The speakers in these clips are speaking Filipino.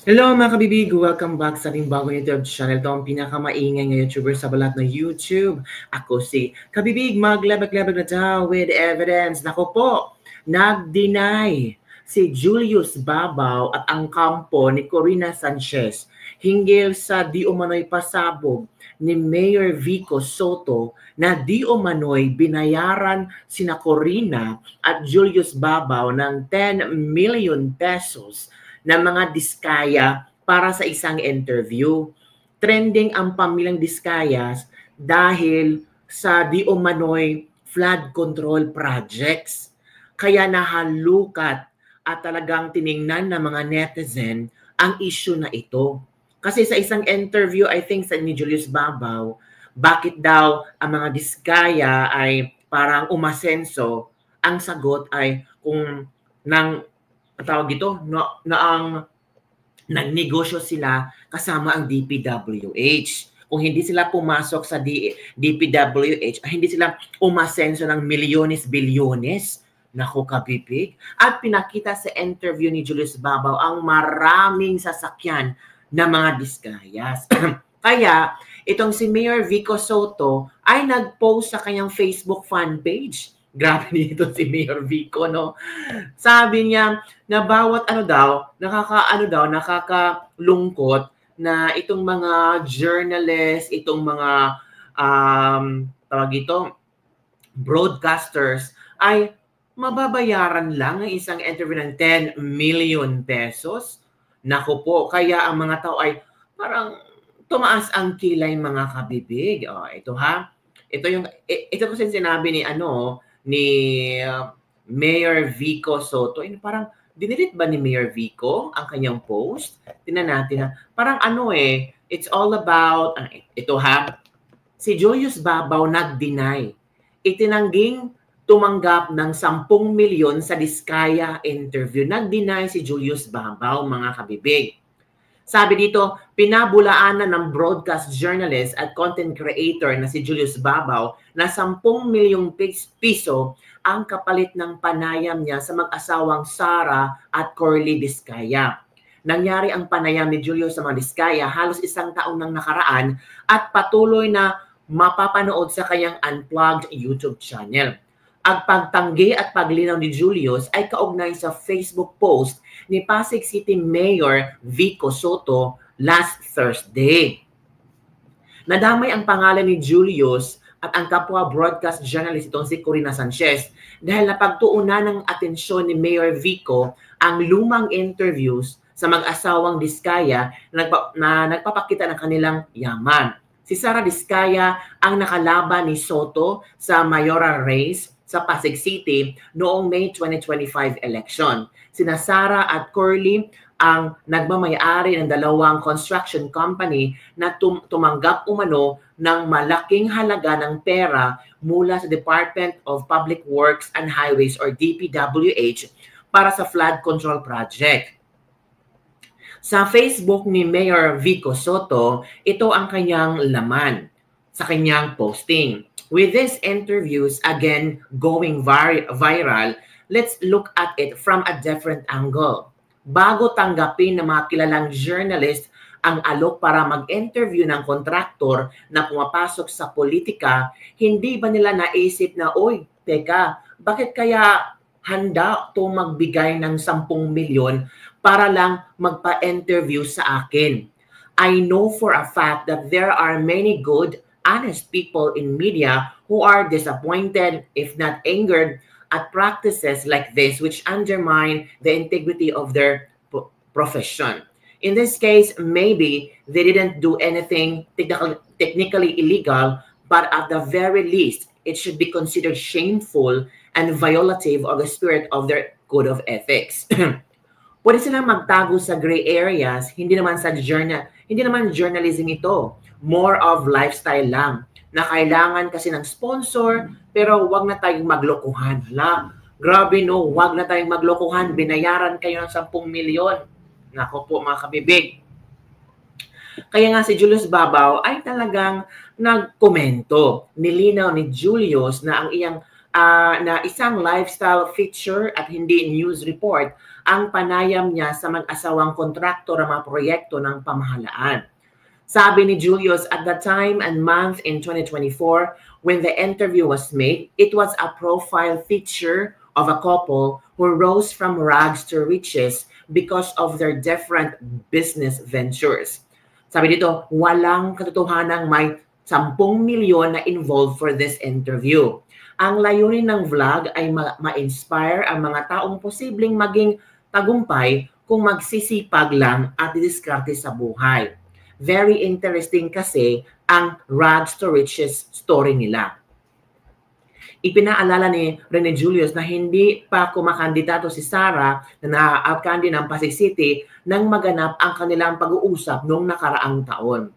Hello mga kabibig! Welcome back sa ating bagong YouTube channel. Ito ang pinakamaingay na YouTuber sa balat ng YouTube. Ako si Kabibig, maglabag-labag na daw with evidence. Nako po, nag-deny si Julius Babaw at ang kampo ni Corina Sanchez hinggil sa di umano'y pasabog ni Mayor Vico Soto na di umano'y binayaran sina Corina at Julius Babaw ng 10 million pesos na mga diskaya para sa isang interview. Trending ang pamilyang Diskayas dahil sa di umano'y flood control projects. Kaya nahalukat at talagang tiningnan ng mga netizen ang issue na ito. Kasi sa isang interview, I think sa ni Julius Babaw, bakit daw ang mga Diskaya ay parang umasenso, ang sagot ay kung nang tawag ito, na ang nagnegosyo sila kasama ang DPWH. Kung hindi sila pumasok sa DPWH, hindi sila umasenso ng milyones-bilyones. Naku, kabibig. At pinakita sa interview ni Julius Babaw ang maraming sasakyan na mga Diskayas. Kaya, itong si Mayor Vico Soto ay nag-post sa kanyang Facebook fan page. Grabe dito si Mayor Vico, no? Sabi niya na bawat nakakalungkot na itong mga journalists, itong mga tawag ito, broadcasters ay mababayaran lang ang isang interview ng 10 million pesos. Naku po, kaya ang mga tao ay parang tumaas ang kilay mga kabibig. Ito ha. Ito kasi sinabi ni Mayor Vico Soto. Parang dinilit ba ni Mayor Vico ang kanyang post? Tingnan natin ha. Parang it's all about, ito ha, si Julius Babaw nag-deny. Itinangging tumanggap ng 10 milyon sa Diskaya interview. Nag-deny si Julius Babaw, mga kabibig. Sabi dito, pinabulaanan ng broadcast journalist at content creator na si Julius Babaw na 10 milyong piso ang kapalit ng panayam niya sa mag-asawang Sara at Corly Diskaya. Nangyari ang panayam ni Julius sa mga Diskaya halos isang taon nang nakaraan at patuloy na mapapanood sa kanyang unplugged YouTube channel. Ang pagtanggi at paglinaw ni Julius ay kaugnay sa Facebook post ni Pasig City Mayor Vico Soto last Thursday. Nadamay ang pangalan ni Julius at ang kapwa broadcast journalist itong si Corina Sanchez dahil napagtuunan ng atensyon ni Mayor Vico ang lumang interviews sa mag-asawang Diskaya na nagpapakita ng kanilang yaman. Si Sara Diskaya ang nakalaban ni Soto sa mayoral race sa Pasig City noong May 2025 election. Sina Sara at Corly ang nagmamayari ng dalawang construction company na tumanggap umano ng malaking halaga ng pera mula sa Department of Public Works and Highways or DPWH para sa flood control project. Sa Facebook ni Mayor Vico Soto, ito ang kanyang laman sa kanyang posting. With these interviews, again, going viral, let's look at it from a different angle. Bago tanggapin ng mga kilalang journalist ang alok para mag-interview ng kontraktor na pumapasok sa politika, hindi ba nila naisip na, teka, bakit kaya handa to magbigay ng 10 milyon para lang magpa-interview sa akin? I know for a fact that there are many good, honest people in media who are disappointed, if not angered, at practices like this which undermine the integrity of their profession. In this case, maybe they didn't do anything technically illegal, but at the very least, it should be considered shameful and violative of the spirit of their code of ethics. Pwede silang magtago sa gray areas, hindi naman journalism ito. More of lifestyle lang na kailangan kasi ng sponsor, pero wag na tayong maglokohan. Grabe no, wag na tayong maglokohan. Binayaran kayo ng 10 milyon. Nako po mga kabibig. Kaya nga si Julius Babaw ay talagang nagkomento. Nilinaw ni Julius na ang na isang lifestyle feature at hindi news report ang panayam niya sa mag-asawang kontraktor ng mga proyekto ng pamahalaan. Sabi ni Julius, at the time and month in 2024, when the interview was made, it was a profile feature of a couple who rose from rags to riches because of their different business ventures. Sabi dito, walang katotohanang may 10 milyon na involved for this interview. Ang layunin ng vlog ay ma-inspire ang mga taong posibleng maging tagumpay kung magsisipag lang at didiskarte sa buhay. Very interesting kasi ang rags to riches story nila. Ipinaalala ni Rene Julius na hindi pa kumakandidato si Sarah na na-outcandi ng Pasig City nang maganap ang kanilang pag-uusap noong nakaraang taon.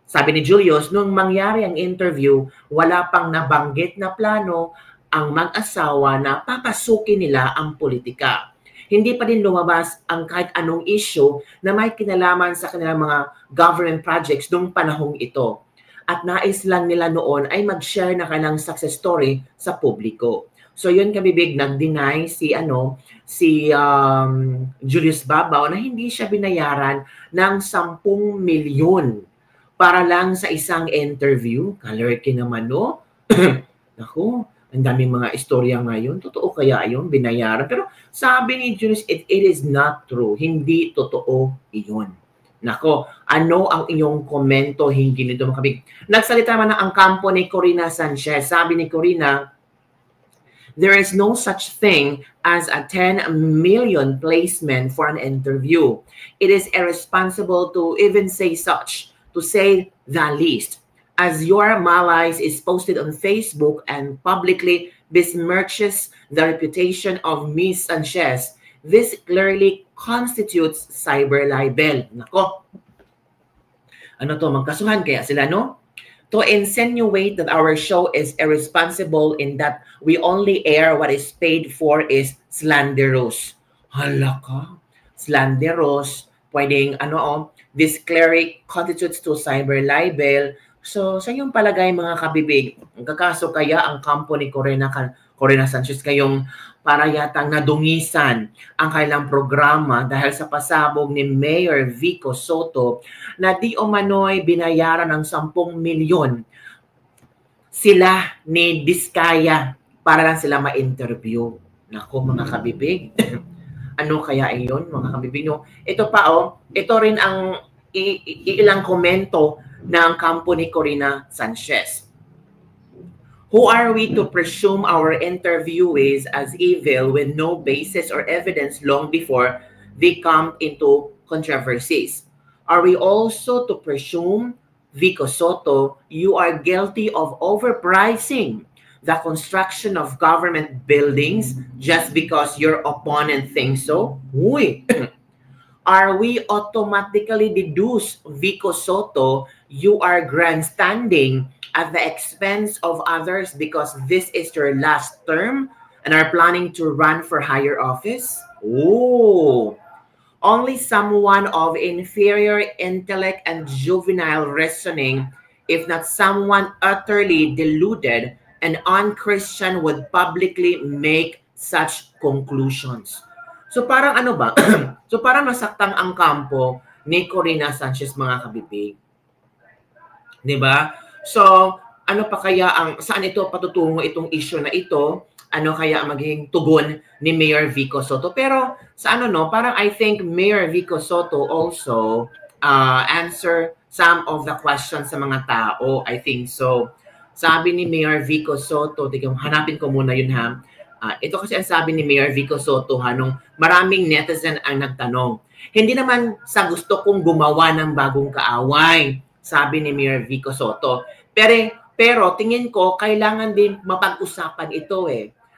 Sabi ni Julius, nung mangyari ang interview, wala pang nabanggit na plano ang mag-asawa na papasukin nila ang politika. Hindi pa din lumabas ang kahit anong issue na may kinalaman sa kanilang mga government projects noong panahong ito. At nais lang nila noon ay mag-share na kanilang success story sa publiko. So yun kabibig, nag-deny si Julius Babaw na hindi siya binayaran ng 10 milyon para lang sa isang interview. Kalerki naman, no? Naku, ang daming mga istorya ngayon. Totoo kaya yun, binayaran? Pero sabi ni Julius, it is not true. Hindi totoo iyon. Nako, ano ang iyong komento hinggil nito mga kabig? Nagsalita man ang kampo ni Corina Sanchez. Sabi ni Corina, there is no such thing as a 10 million placement for an interview. It is irresponsible to even say such, to say the least. As your malice is posted on Facebook and publicly besmirches the reputation of Ms. Sanchez, this clearly constitutes cyber libel. Nako. Ano to? Magkasuhan kaya sila, no? To insinuate that our show is irresponsible in that we only air what is paid for is slanderous. Hala ka. Slanderous. Pwedeng, this clearly constitutes to cyber libel. So, sa iyong palagay mga kabibig, kakaso kaya ang kampo ni Corina Sanchez kayong para yatang nadungisan ang kailang programa dahil sa pasabog ni Mayor Vico Soto na di umano'y binayaran ng 10 milyon sila ni Diskaya para lang sila ma-interview. Nako mga kabibig, ano kaya iyon mga kabibig? No? Ito pa ito rin ang ilang komento ng kampo ni Corina Sanchez. Who are we to presume our interviewees as evil with no basis or evidence long before they come into controversies? Are we also to presume, Vico Soto, you are guilty of overpricing the construction of government buildings just because your opponent thinks so? Uy! Are we automatically deduce, Vico Soto, you are grandstanding at the expense of others because this is your last term and are planning to run for higher office? Oh, only someone of inferior intellect and juvenile reasoning, if not someone utterly deluded and unchristian, would publicly make such conclusions. So parang ano ba? So parang nasaktang ang kampo ni Corina Sanchez mga kabibig. 'Di ba? So, ano pa kaya saan ito patutungo itong issue na ito? Ano kaya magiging tugon ni Mayor Vico Soto? Pero sa parang I think Mayor Vico Soto also answer some of the questions sa mga tao. I think so. Sabi ni Mayor Vico Soto, hanapin ko muna yun ha. Ito kasi ang sabi ni Mayor Vico Soto nung maraming netizen ang nagtanong. Hindi naman sa gusto kong gumawa ng bagong kaaway, sabi ni Mayor Vico Soto. Pero tingin ko, kailangan din mapag-usapan ito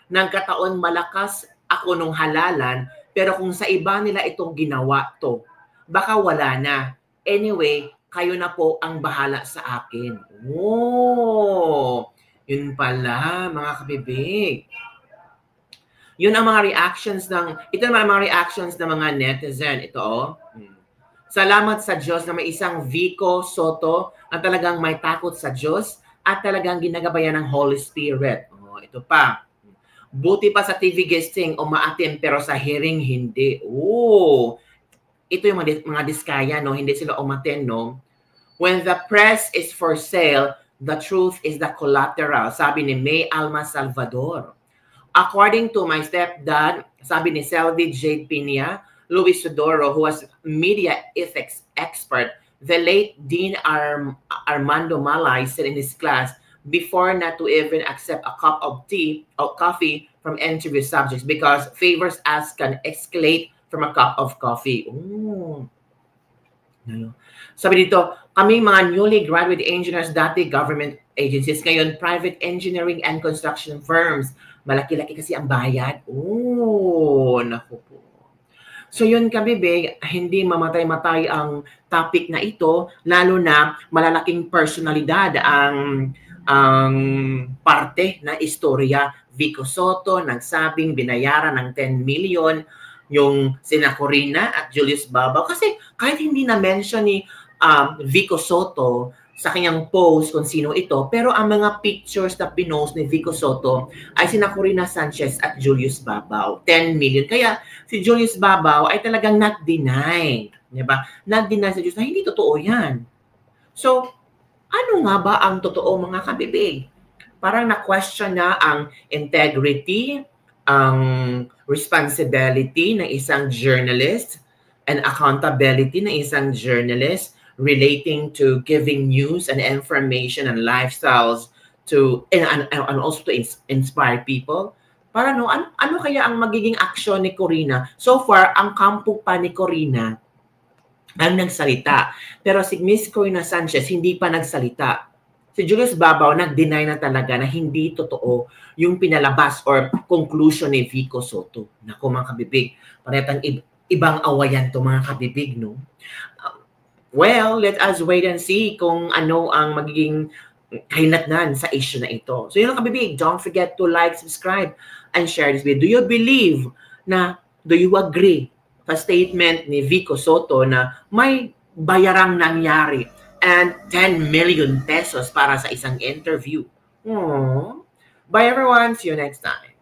Nagkataon malakas ako nung halalan, pero kung sa iba nila itong ginawa to, baka wala na. Anyway, kayo na po ang bahala sa akin. Oh, yun pala mga kabibig. Yun ang mga reactions ito naman ang mga reactions ng mga netizen. Ito Salamat sa Diyos na may isang Vico Soto na talagang may takot sa Diyos at talagang ginagabayan ng Holy Spirit. Ito pa. Buti pa sa TV guesting umaattend pero sa hearing hindi. Oh, ito yung mga diskaya, no? Hindi sila umattend, no? When the press is for sale, the truth is the collateral, sabi ni May Alma Salvador. According to my stepdad, sabi ni Selvi Jade Pina, Luis Sodoro, who was media ethics expert, the late Dean Armando Malay said in his class, before not to even accept a cup of tea or coffee from interview subjects because favors asked can escalate from a cup of coffee. Ooh. Sabi dito, kami mga newly graduate engineers, dati government agencies, ngayon private engineering and construction firms. Malaki-laki kasi ang bayad. Oh, naku po. So yun kabibig, hindi mamatay-matay ang topic na ito, lalo na malalaking personalidad ang parte na istorya. Vico Sotto nagsabing binayaran ng 10 million yung sina Corina at Julius Babaw. Kasi kahit hindi na-mention ni Vico Sotto sa kanyang post kung sino ito, pero ang mga pictures na pinost ni Vico Sotto ay sina Corina Sanchez at Julius Babaw. 10 million. Kaya si Julius Babaw ay talagang not-deny. Diba? Not-deny sa Diyos na hindi totoo yan. So, ano nga ba ang totoo mga kabibig? Parang na-question na ang integrity, ang responsibility ng isang journalist, and accountability ng isang journalist relating to giving news and information and lifestyles to and also to inspire people. Para no, ano kaya ang magiging aksyon ni Corina? So far, ang kampo pa ni Corina ang nagsalita. Pero si Miss Corina Sanchez hindi pa nagsalita. Si Julius Babaw nag-deny na talaga na hindi totoo yung pinalabas or conclusion ni Vico Sotto. Naku mga kabibig, paretang ibang awayan to mga kabibig, no? Well, let us wait and see kung ano ang magiging kahinatnan sa issue na ito. So yun lang kabibig, don't forget to like, subscribe, and share this video. Do you believe do you agree sa statement ni Vico Sotto na may bayarang nangyari and 10 million pesos para sa isang interview? Bye everyone, see you next time.